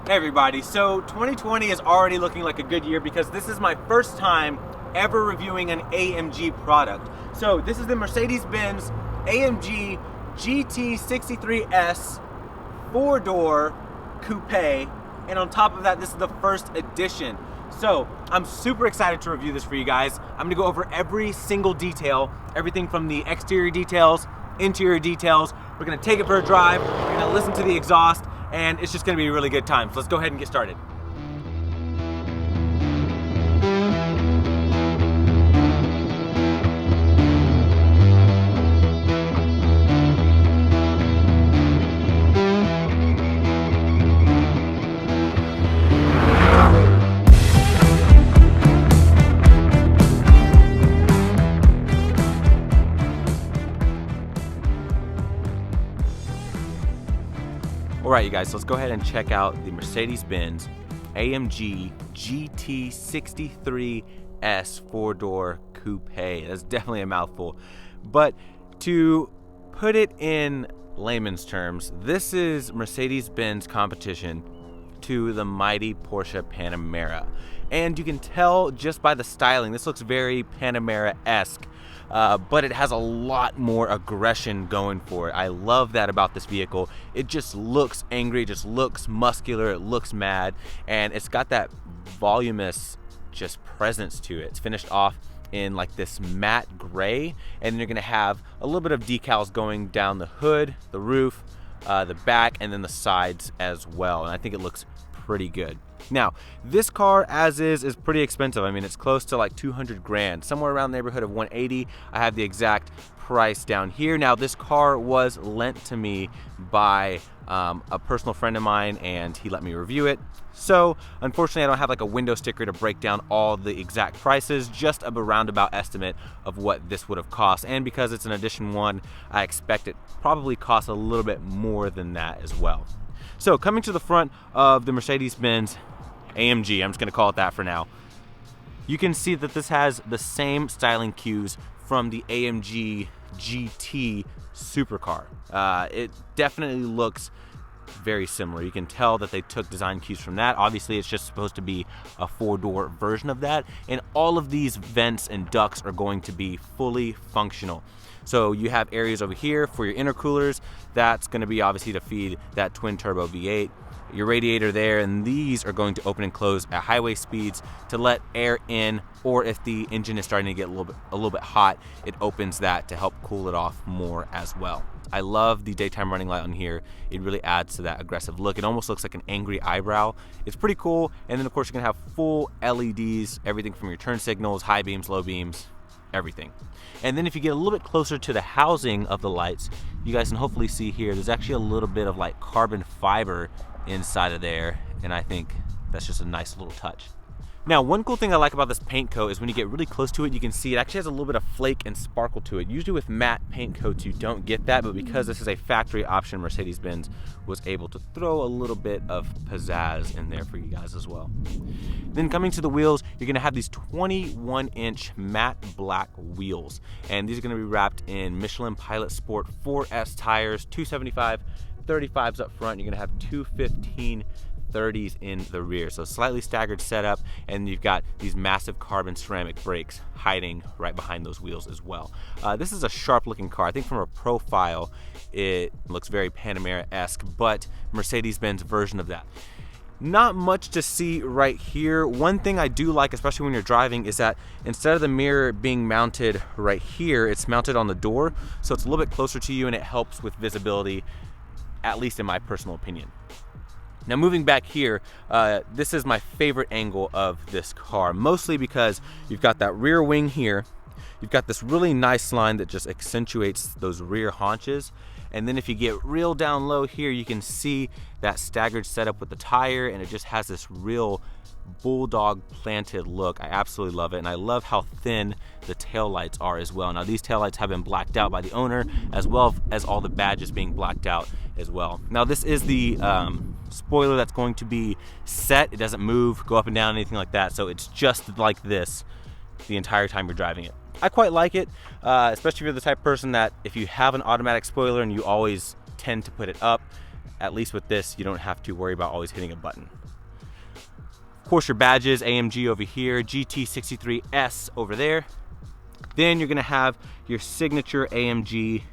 Hey everybody, so 2020 is already looking like a good year because this is my first time ever reviewing an AMG product. So this is the Mercedes-Benz AMG GT 63S 4-door coupe, and on top of that, this is the first edition. So I'm super excited to review this for you guys. I'm gonna go over every single detail, everything from the exterior details, interior details. We're gonna take it for a drive, we're gonna listen to the exhaust, and it's just gonna be a really good time. So let's go ahead and get started. All right, you guys, so let's go ahead and check out the Mercedes-Benz AMG GT 63S 4-door coupe. That's definitely a mouthful. But to put it in layman's terms, this is Mercedes-Benz competition to the mighty Porsche Panamera. And you can tell just by the styling, this looks very Panamera-esque. But it has a lot more aggression going for it. I love that about this vehicle. It just looks angry, it just looks muscular, it looks mad, and it's got that voluminous just presence to it. It's finished off in like this matte gray, and then you're gonna have a little bit of decals going down the hood, the roof, the back, and then the sides as well. And I think it looks pretty good. Now, this car as is pretty expensive. I mean, it's close to like 200 grand, somewhere around the neighborhood of 180. I have the exact price down here. Now, this car was lent to me by a personal friend of mine, and he let me review it. So, unfortunately, I don't have like a window sticker to break down all the exact prices, just a roundabout estimate of what this would have cost. And because it's an edition one, I expect it probably costs a little bit more than that as well. So, coming to the front of the Mercedes-Benz AMG, I'm just going to call it that for now, you can see that this has the same styling cues from the AMG GT supercar. It definitely looks very similar. You can tell that they took design cues from that. Obviously, it's just supposed to be a 4-door version of that, and all of these vents and ducts are going to be fully functional. So you have areas over here for your intercoolers. That's going to be obviously to feed that twin turbo V8. Your radiator there, and these are going to open and close at highway speeds to let air in, or if the engine is starting to get a little bit hot, it opens that to help cool it off more as well. I love the daytime running light on here. It really adds to that aggressive look. It almost looks like an angry eyebrow. It's pretty cool. And then of course you're gonna have full LEDs, everything from your turn signals, high beams, low beams, everything. And then if you get a little bit closer to the housing of the lights, you guys can hopefully see here, there's actually a little bit of like carbon fiber inside of there, and I think that's just a nice little touch. Now, one cool thing I like about this paint coat is when you get really close to it, you can see it actually has a little bit of flake and sparkle to it. Usually with matte paint coats, you don't get that, but because this is a factory option, Mercedes-Benz was able to throw a little bit of pizzazz in there for you guys as well. Then coming to the wheels, you're gonna have these 21-inch matte black wheels, and these are gonna be wrapped in Michelin Pilot Sport 4S tires, 275 35s up front. You're gonna have 215 30s in the rear, so slightly staggered setup, and you've got these massive carbon ceramic brakes hiding right behind those wheels as well. This is a sharp looking car. I think from a profile it looks very Panamera-esque, but Mercedes-Benz version of that. Not much to see right here. One thing I do like, especially when you're driving, is that instead of the mirror being mounted right here, it's mounted on the door, so it's a little bit closer to you and it helps with visibility, at least in my personal opinion. Now moving back here, this is my favorite angle of this car, mostly because you've got that rear wing here, you've got this really nice line that just accentuates those rear haunches, and then if you get real down low here, you can see that staggered setup with the tire, and it just has this real bulldog planted look. I absolutely love it, and I love how thin the taillights are as well. Now these taillights have been blacked out by the owner, as well as all the badges being blacked out as well. Now this is the spoiler that's going to be set. It doesn't move, go up and down, anything like that, so it's just like this the entire time you're driving it. I quite like it, especially if you're the type of person that if you have an automatic spoiler and you always tend to put it up, At least with this, you don't have to worry about always hitting a button. Of course, your badges, AMG over here, GT63S over there. Then you're gonna have your signature AMG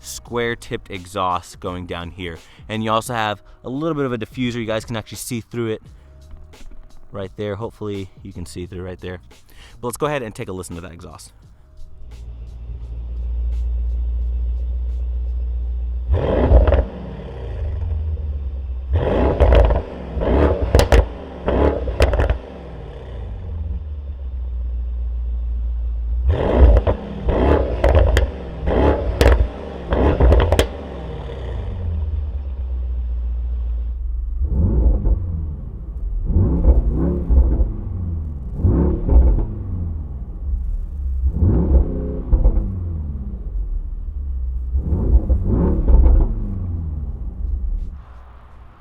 square tipped exhaust going down here. And you also have a little bit of a diffuser. You guys can actually see through it right there. Hopefully you can see through right there. But let's go ahead and take a listen to that exhaust.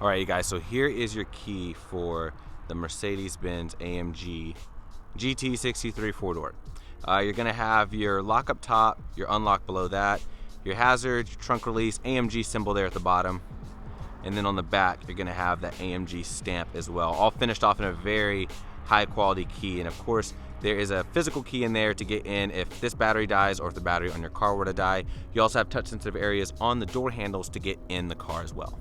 All right, you guys, so here is your key for the Mercedes-Benz AMG GT 63 four-door. You're gonna have your lock up top, your unlock below that, your hazard, your trunk release, AMG symbol there at the bottom, and then on the back, you're gonna have that AMG stamp as well, all finished off in a very high quality key. And of course, there is a physical key in there to get in if this battery dies or if the battery on your car were to die. You also have touch sensitive areas on the door handles to get in the car as well.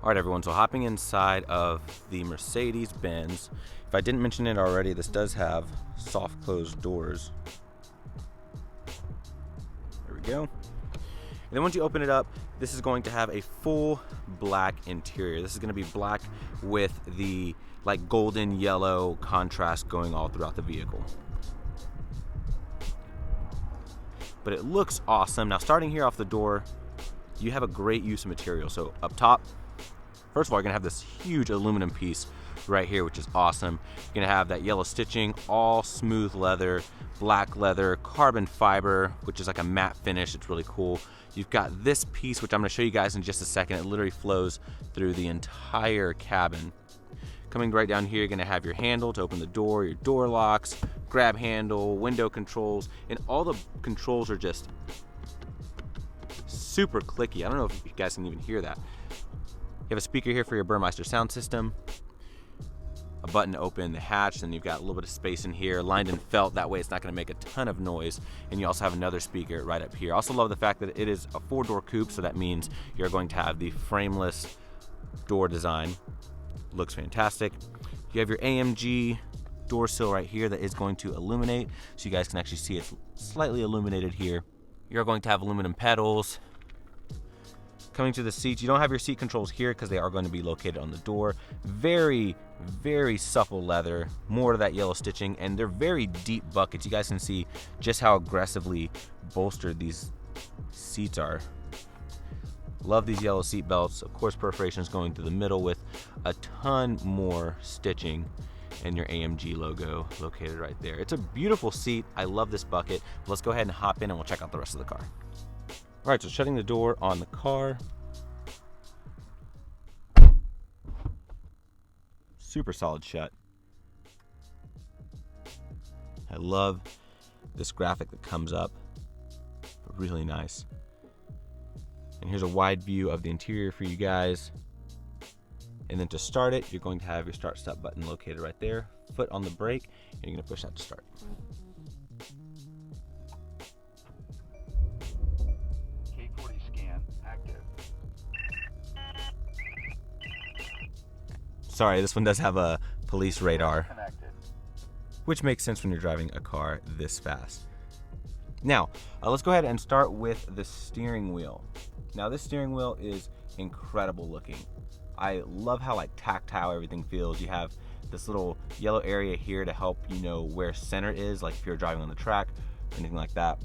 All right, everyone, so hopping inside of the Mercedes-Benz, if I didn't mention it already, this does have soft closed doors. There we go. And then once you open it up, this is going to have a full black interior. This is gonna be black with the like golden yellow contrast going all throughout the vehicle. But it looks awesome. Now, starting here off the door, you have a great use of material. So up top, first of all, you're gonna have this huge aluminum piece right here, which is awesome. You're gonna have that yellow stitching, all smooth leather, black leather, carbon fiber, which is like a matte finish. It's really cool. You've got this piece, which I'm gonna show you guys in just a second. It literally flows through the entire cabin. Coming right down here, you're gonna have your handle to open the door, your door locks, grab handle, window controls, and all the controls are just super clicky. I don't know if you guys can even hear that. You have a speaker here for your Burmeister sound system, a button to open the hatch, and you've got a little bit of space in here, lined in felt, that way it's not gonna make a ton of noise. And you also have another speaker right up here. I also love the fact that it is a four-door coupe, so that means you're going to have the frameless door design. Looks fantastic. You have your AMG door sill right here that is going to illuminate, so you guys can actually see it's slightly illuminated here. You're going to have aluminum pedals. Coming to the seats, you don't have your seat controls here because they are going to be located on the door. Very, very supple leather, more of that yellow stitching, and they're very deep buckets. You guys can see just how aggressively bolstered these seats are. Love these yellow seat belts. Of course, perforations going through the middle with a ton more stitching, and your AMG logo located right there. It's a beautiful seat. I love this bucket. Let's go ahead and hop in and we'll check out the rest of the car. All right, so shutting the door on the car. Super solid shut. I love this graphic that comes up. Really nice. And here's a wide view of the interior for you guys. And then to start it, you're going to have your start stop button located right there. Foot on the brake, and you're gonna push that to start. Sorry, this one does have a police radar, which makes sense when you're driving a car this fast. Now, let's go ahead and start with the steering wheel. Now, this steering wheel is incredible looking. I love how like tactile everything feels. You have this little yellow area here to help you know where center is, like if you're driving on the track or anything like that.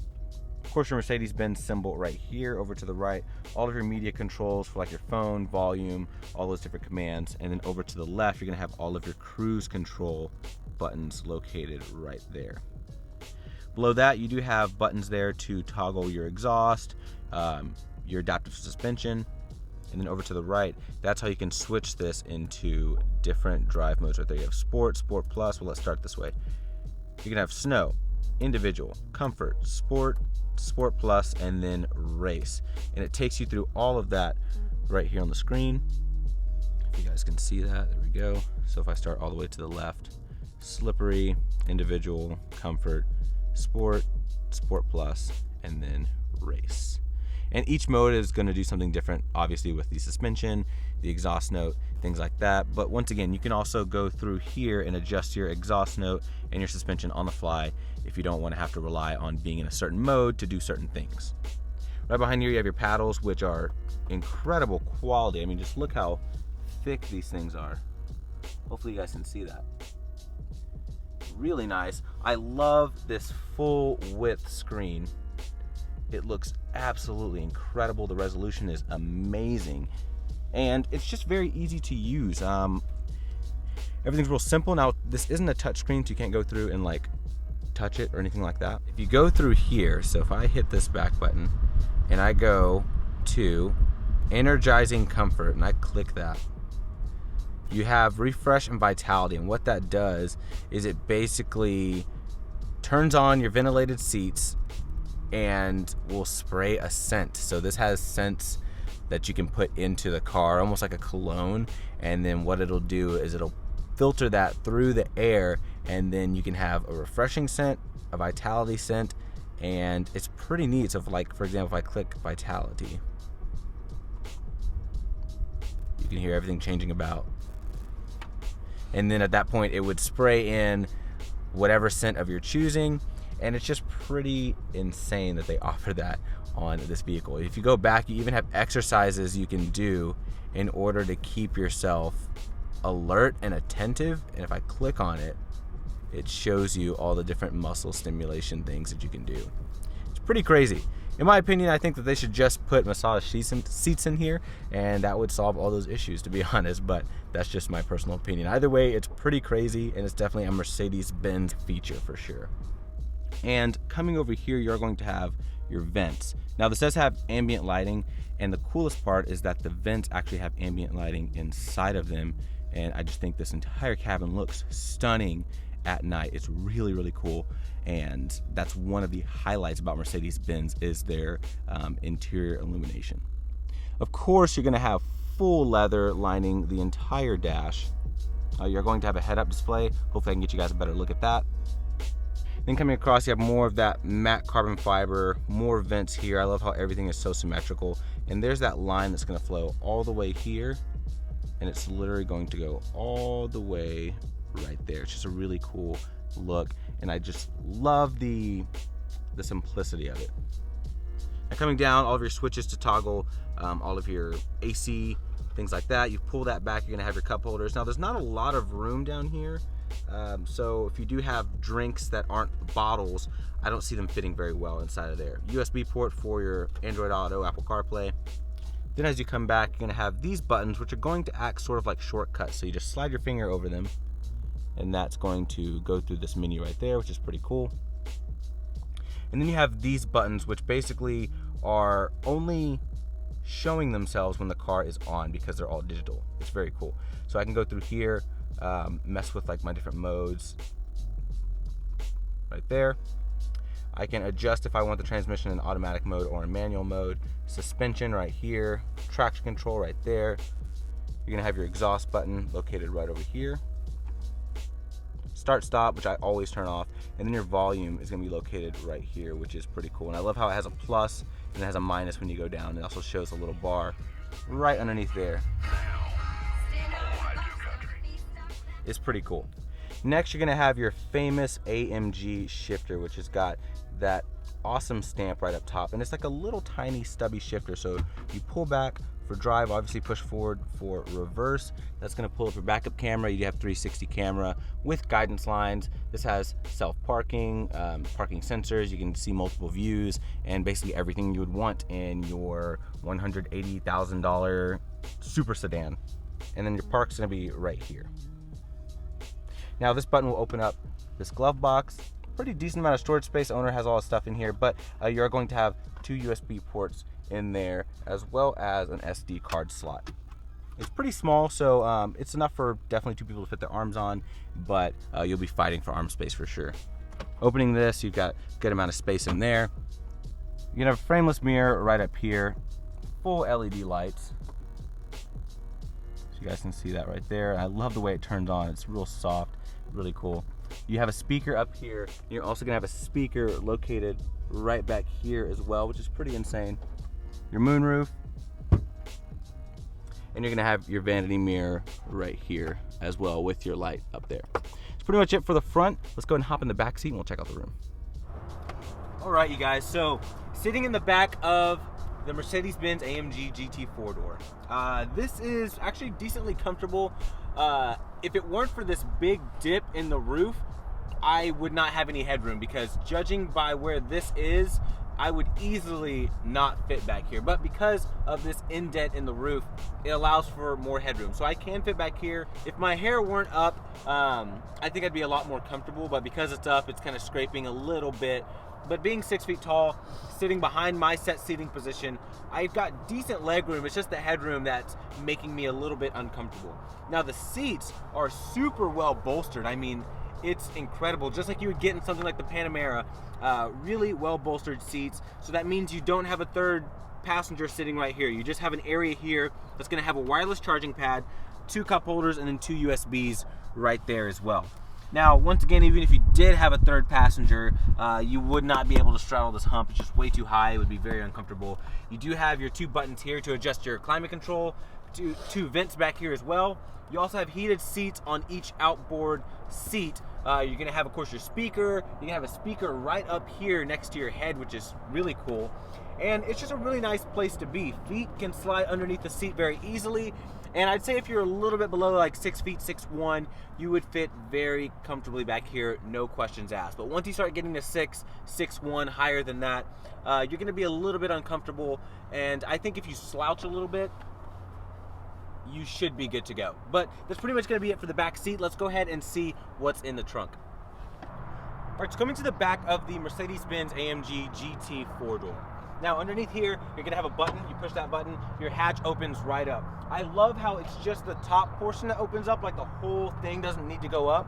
Of course, your Mercedes-Benz symbol right here over to the right, all of your media controls for like your phone, volume, all those different commands. And then over to the left, you're gonna have all of your cruise control buttons located right there. Below that, you do have buttons there to toggle your exhaust, your adaptive suspension. And then over to the right, that's how you can switch this into different drive modes right there. You have Sport, Sport Plus. Well, let's start this way. You can have Snow, Individual, Comfort, Sport, Sport Plus, and then Race. And it takes you through all of that right here on the screen. If you guys can see that, there we go. So if I start all the way to the left, slippery, individual, comfort, sport, Sport Plus, and then Race. And each mode is going to do something different, obviously, with the suspension, the exhaust note, things like that. But once again, you can also go through here and adjust your exhaust note and your suspension on the fly if you don't want to have to rely on being in a certain mode to do certain things. Right behind here, you have your paddles, which are incredible quality. I mean, just look how thick these things are. Hopefully you guys can see that. Really nice. I love this full width screen. It looks absolutely incredible. The resolution is amazing, and it's just very easy to use. Everything's real simple. Now, this isn't a touch screen, so you can't go through and like touch it or anything like that. If you go through here, so if I hit this back button and I go to energizing comfort and I click that, you have refresh and vitality. And what that does is it basically turns on your ventilated seats and will spray a scent. So this has scents that you can put into the car, almost like a cologne, and then what it'll do is it'll filter that through the air, and then you can have a refreshing scent, a vitality scent, and it's pretty neat. So if, like, for example, if I click vitality, you can hear everything changing about, and then at that point it would spray in whatever scent of your choosing. And it's just pretty insane that they offer that on this vehicle. If you go back, you even have exercises you can do in order to keep yourself alert and attentive. And if I click on it, it shows you all the different muscle stimulation things that you can do. It's pretty crazy. In my opinion, I think that they should just put massage seats in here, and that would solve all those issues, to be honest, but that's just my personal opinion. Either way, it's pretty crazy, and it's definitely a Mercedes-Benz feature for sure. And coming over here, you're going to have your vents. Now, this does have ambient lighting, and the coolest part is that the vents actually have ambient lighting inside of them, and I just think this entire cabin looks stunning at night. It's really, really cool, and that's one of the highlights about Mercedes-Benz is their interior illumination. Of course, you're going to have full leather lining the entire dash. You're going to have a head-up display. Hopefully I can get you guys a better look at that. Then coming across, you have more of that matte carbon fiber, more vents here. I love how everything is so symmetrical. And there's that line that's gonna flow all the way here, and it's literally going to go all the way right there. It's just a really cool look, and I just love the simplicity of it. Now coming down, all of your switches to toggle all of your AC, things like that. You pull that back, you're gonna have your cup holders. Now there's not a lot of room down here. So if you do have drinks that aren't bottles, I don't see them fitting very well inside of there. USB port for your Android Auto, Apple CarPlay. Then as you come back, you're going to have these buttons, which are going to act sort of like shortcuts. So you just slide your finger over them, and that's going to go through this menu right there, which is pretty cool. And then you have these buttons, which basically are only showing themselves when the car is on because they're all digital. It's very cool. So I can go through here, mess with like my different modes right there. I can adjust if I want the transmission in automatic mode or in manual mode. Suspension right here, traction control right there. You're gonna have your exhaust button located right over here. Start stop, which I always turn off, and then your volume is gonna be located right here, which is pretty cool. And I love how it has a plus and it has a minus when you go down. It also shows a little bar right underneath there. It's pretty cool. Next, you're gonna have your famous AMG shifter, which has got that awesome stamp right up top, and it's like a little tiny stubby shifter. So you pull back for drive, obviously push forward for reverse. That's gonna pull up your backup camera. You have 360 camera with guidance lines. This has self-parking, parking sensors. You can see multiple views, and basically everything you would want in your $180,000 super sedan. And then your park's gonna be right here. Now this button will open up this glove box. Pretty decent amount of storage space. Owner has all his stuff in here, but you're going to have 2 USB ports in there, as well as an SD card slot. It's pretty small, so it's enough for definitely 2 people to fit their arms on, but you'll be fighting for arm space for sure. Opening this, you've got a good amount of space in there. You can have a frameless mirror right up here, full LED lights. So you guys can see that right there. I love the way it turns on. It's real soft, really cool. You have a speaker up here. You're also gonna have a speaker located right back here as well, which is pretty insane. Your moonroof, and you're gonna have your vanity mirror right here as well with your light up there. That's pretty much it for the front. Let's go ahead and hop in the back seat and we'll check out the room. All right, you guys, so sitting in the back of the Mercedes-Benz AMG GT 4-door. This is actually decently comfortable. If it weren't for this big dip in the roof, I would not have any headroom, because judging by where this is, I would easily not fit back here. But because of this indent in the roof, it allows for more headroom. So I can fit back here. If my hair weren't up, I think I'd be a lot more comfortable, but because it's up, it's kind of scraping a little bit. But being 6 feet tall, sitting behind my set seating position, I've got decent leg room. It's just the headroom that's making me a little bit uncomfortable. Now the seats are super well bolstered. I mean, it's incredible, just like you would get in something like the Panamera. Really well bolstered seats. So that means you don't have a third passenger sitting right here. You just have an area here that's gonna have a wireless charging pad, 2 cup holders, and then 2 USBs right there as well. Now, once again, even if you did have a third passenger, you would not be able to straddle this hump. It's just way too high. It would be very uncomfortable. You do have your 2 buttons here to adjust your climate control, 2 vents back here as well. You also have heated seats on each outboard seat. You're gonna have, of course, your speaker. You're gonna have a speaker right up here next to your head, which is really cool. And it's just a really nice place to be. Feet can slide underneath the seat very easily. And I'd say if you're a little bit below like 6 feet, 6'1", you would fit very comfortably back here, no questions asked. But once you start getting to 6, 6'1", higher than that, you're gonna be a little bit uncomfortable. And I think if you slouch a little bit, you should be good to go. But that's pretty much gonna be it for the back seat. Let's go ahead and see what's in the trunk. All right, so coming to the back of the Mercedes-Benz AMG GT 4-door. Now underneath here, you're gonna have a button. You push that button, your hatch opens right up. I love how it's just the top portion that opens up, like the whole thing doesn't need to go up.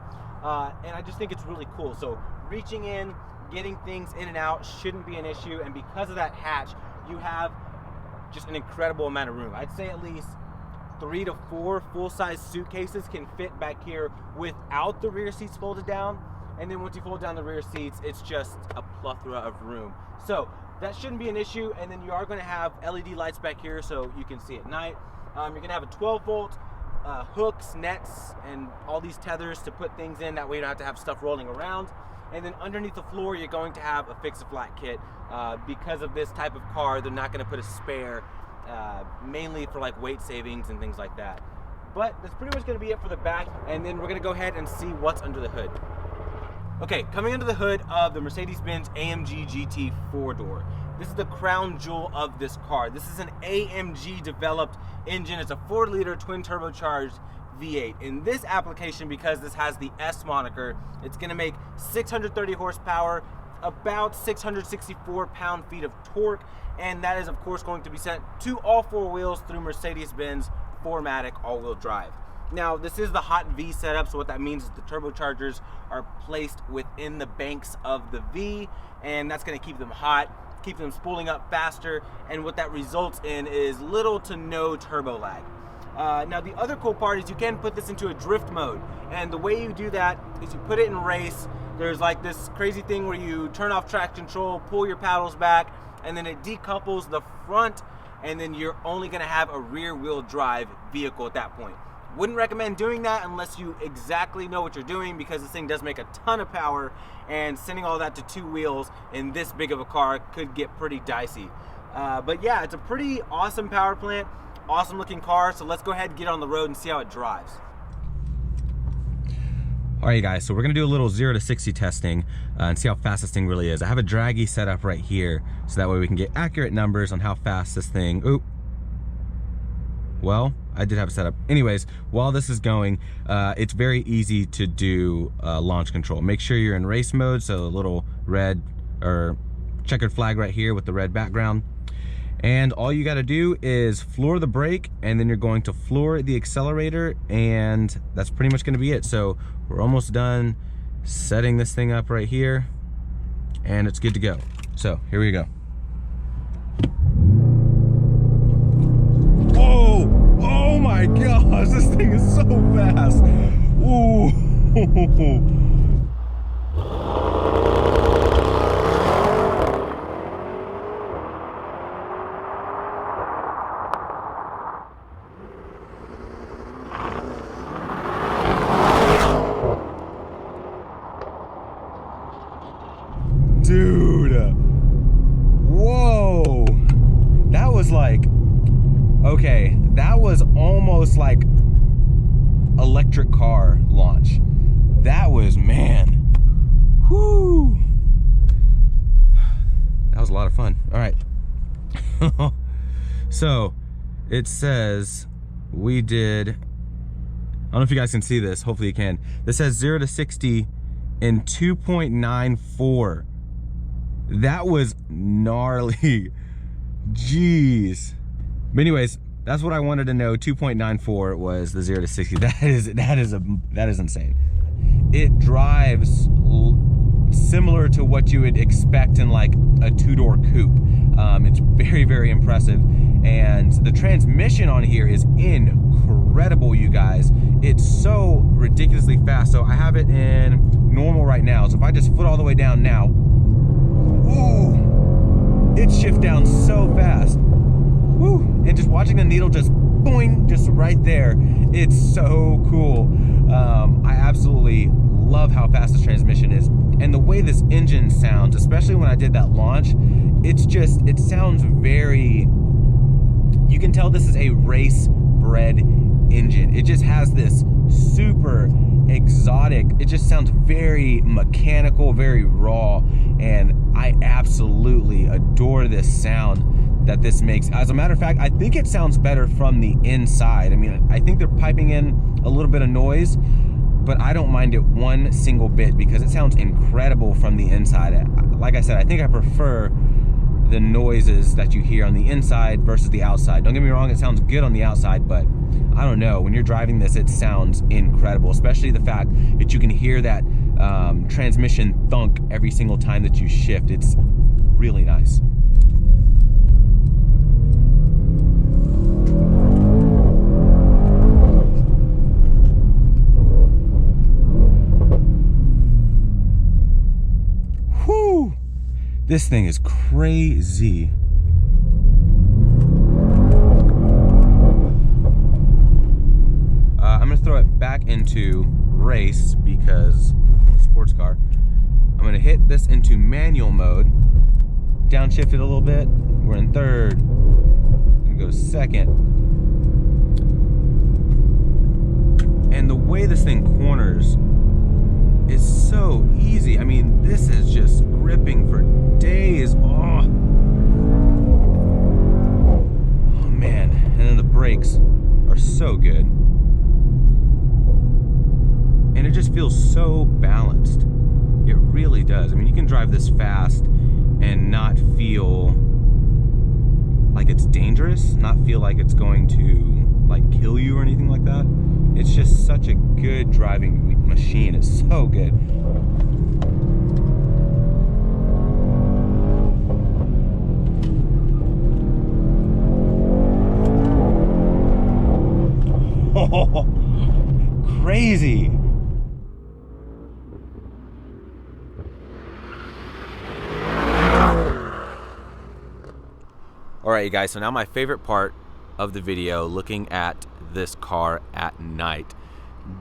And I just think it's really cool. So reaching in, getting things in and out shouldn't be an issue. And because of that hatch, you have just an incredible amount of room. I'd say at least 3 to 4 full-size suitcases can fit back here without the rear seats folded down. And then once you fold down the rear seats, it's just a plethora of room. So that shouldn't be an issue. And then you are going to have LED lights back here so you can see at night. You're going to have a 12-volt hooks, nets, and all these tethers to put things in. That way you don't have to have stuff rolling around. And then underneath the floor, you're going to have a fix-a-flat kit. Because of this type of car, they're not going to put a spare, mainly for like weight savings and things like that. But that's pretty much going to be it for the back. And then we're going to go ahead and see what's under the hood. Okay, coming under the hood of the Mercedes-Benz AMG GT 4-door. This is the crown jewel of this car. This is an AMG developed engine. It's a 4-liter twin turbocharged V8. In this application, because this has the S moniker, it's gonna make 630 horsepower, about 664 pound-feet of torque, and that is of course going to be sent to all 4 wheels through Mercedes-Benz 4MATIC all-wheel drive. Now, this is the hot V setup, so what that means is the turbochargers are placed within the banks of the V, and that's gonna keep them hot, keep them spooling up faster, and what that results in is little to no turbo lag. Now, the other cool part is you can put this into a drift mode, and the way you do that is you put it in race. There's like this crazy thing where you turn off traction control, pull your paddles back, and then it decouples the front, and then you're only gonna have a rear-wheel drive vehicle at that point. Wouldn't recommend doing that unless you exactly know what you're doing, because this thing does make a ton of power, and sending all that to 2 wheels in this big of a car could get pretty dicey. But yeah, it's a pretty awesome power plant, awesome looking car, so let's go ahead and get on the road and see how it drives. All right, guys, so we're gonna do a little 0 to 60 testing and see how fast this thing really is. I have a draggy set up right here, so that way we can get accurate numbers on how fast this thing, well, I did have it set up. Anyways, while this is going, it's very easy to do launch control. Make sure you're in race mode, so a little red or checkered flag right here with the red background. And all you gotta do is floor the brake, and then you're going to floor the accelerator, and that's pretty much gonna be it. So we're almost done setting this thing up right here, and it's good to go. So here we go. gosh, this thing is so fast. Ooh. Dude, whoa, that was like, okay, that was almost like electric car launch. That was, man, whoo, that was a lot of fun. All right. So it says we did, I don't know if you guys can see this, hopefully you can. This says 0 to 60 in 2.94. That was gnarly. Jeez. But anyways, that's what I wanted to know. 2.94 was the 0 to 60. That is insane. It drives similar to what you would expect in like a two-door coupe. It's very, very impressive. And the transmission on here is incredible, you guys. It's so ridiculously fast. So I have it in normal right now. So if I just foot all the way down now, ooh, it shifts down so fast. Woo. And just watching the needle just boing, just right there. It's so cool. I absolutely love how fast this transmission is. And the way this engine sounds, especially when I did that launch, it's just, it sounds very, you can tell this is a race-bred engine. It just has this super exotic, it just sounds very mechanical, very raw, and I absolutely adore this sound that this makes. As a matter of fact, I think it sounds better from the inside. I mean, I think they're piping in a little bit of noise, but I don't mind it one single bit because it sounds incredible from the inside. Like I said, I think I prefer the noises that you hear on the inside versus the outside. Don't get me wrong, it sounds good on the outside, but I don't know, when you're driving this, it sounds incredible, especially the fact that you can hear that transmission thunk every single time that you shift. It's really nice. Whew! This thing is crazy. I'm gonna throw it back into race because sports car. I'm gonna hit this into manual mode, downshift it a little bit. We're in third. I'm gonna go to second. And the way this thing corners is so easy. I mean, this is just gripping for days. Oh man. And then the brakes are so good. And it just feels so balanced. It really does. I mean, you can drive this fast and not feel like it's dangerous, not feel like it's going to like kill you or anything like that. It's just such a good driving machine. It's so good. Oh, crazy. All right, you guys, so now my favorite part of the video, looking at this car at night.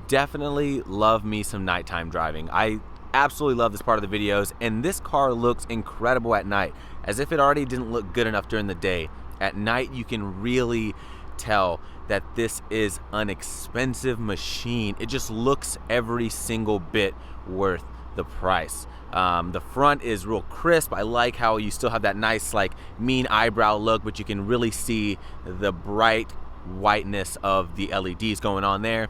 Definitely love me some nighttime driving. I absolutely love this part of the videos, and this car looks incredible at night, as if it already didn't look good enough during the day. At night, you can really tell that this is an expensive machine. It just looks every single bit worth the price. The front is real crisp. I like how you still have that nice like mean eyebrow look, but you can really see the bright whiteness of the LEDs going on there.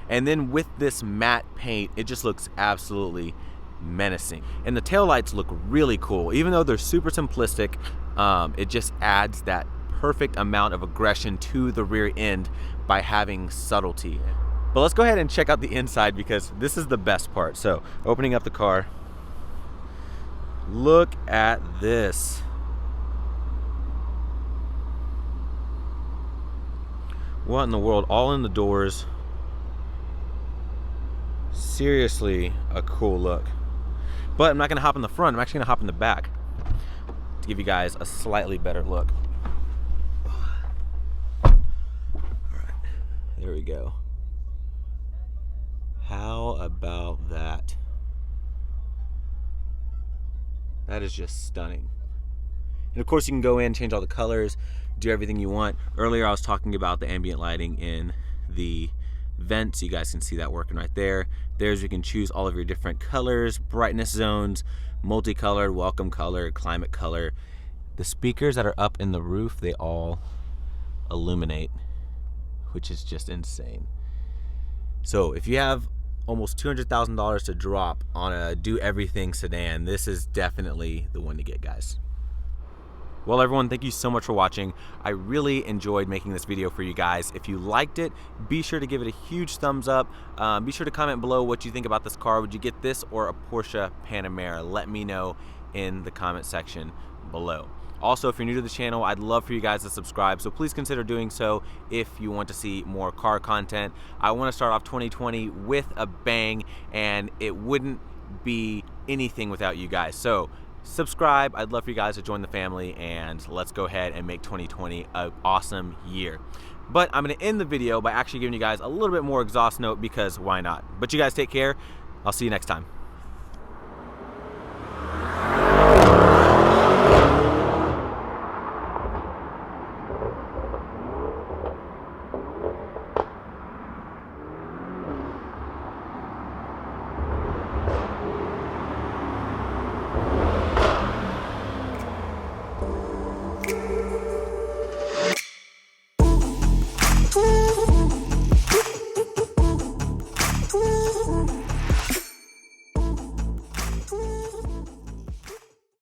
And then with this matte paint, it just looks absolutely menacing. And the taillights look really cool. Even though they're super simplistic, it just adds that perfect amount of aggression to the rear end by having subtlety. But let's go ahead and check out the inside because this is the best part. So opening up the car, look at this. What in the world? All in the doors. Seriously, a cool look. But I'm not gonna hop in the front, I'm actually gonna hop in the back to give you guys a slightly better look. All right, there we go. How about that? That is just stunning. And of course you can go in, change all the colors, do everything you want. Earlier I was talking about the ambient lighting in the vents. You guys can see that working right there. There's, you can choose all of your different colors, brightness zones, multicolored, welcome color, climate color. The speakers that are up in the roof, they all illuminate, which is just insane. So if you have almost $200,000 to drop on a do everything sedan, this is definitely the one to get, guys. Well, everyone, thank you so much for watching. I really enjoyed making this video for you guys. If you liked it, be sure to give it a huge thumbs up. Be sure to comment below what you think about this car. Would you get this or a Porsche Panamera? Let me know in the comment section below. Also, if you're new to the channel, I'd love for you guys to subscribe, so please consider doing so if you want to see more car content. I want to start off 2020 with a bang, and it wouldn't be anything without you guys. So subscribe. I'd love for you guys to join the family, and let's go ahead and make 2020 an awesome year. But I'm going to end the video by actually giving you guys a little bit more exhaust note, because why not? But you guys take care. I'll see you next time. Woo!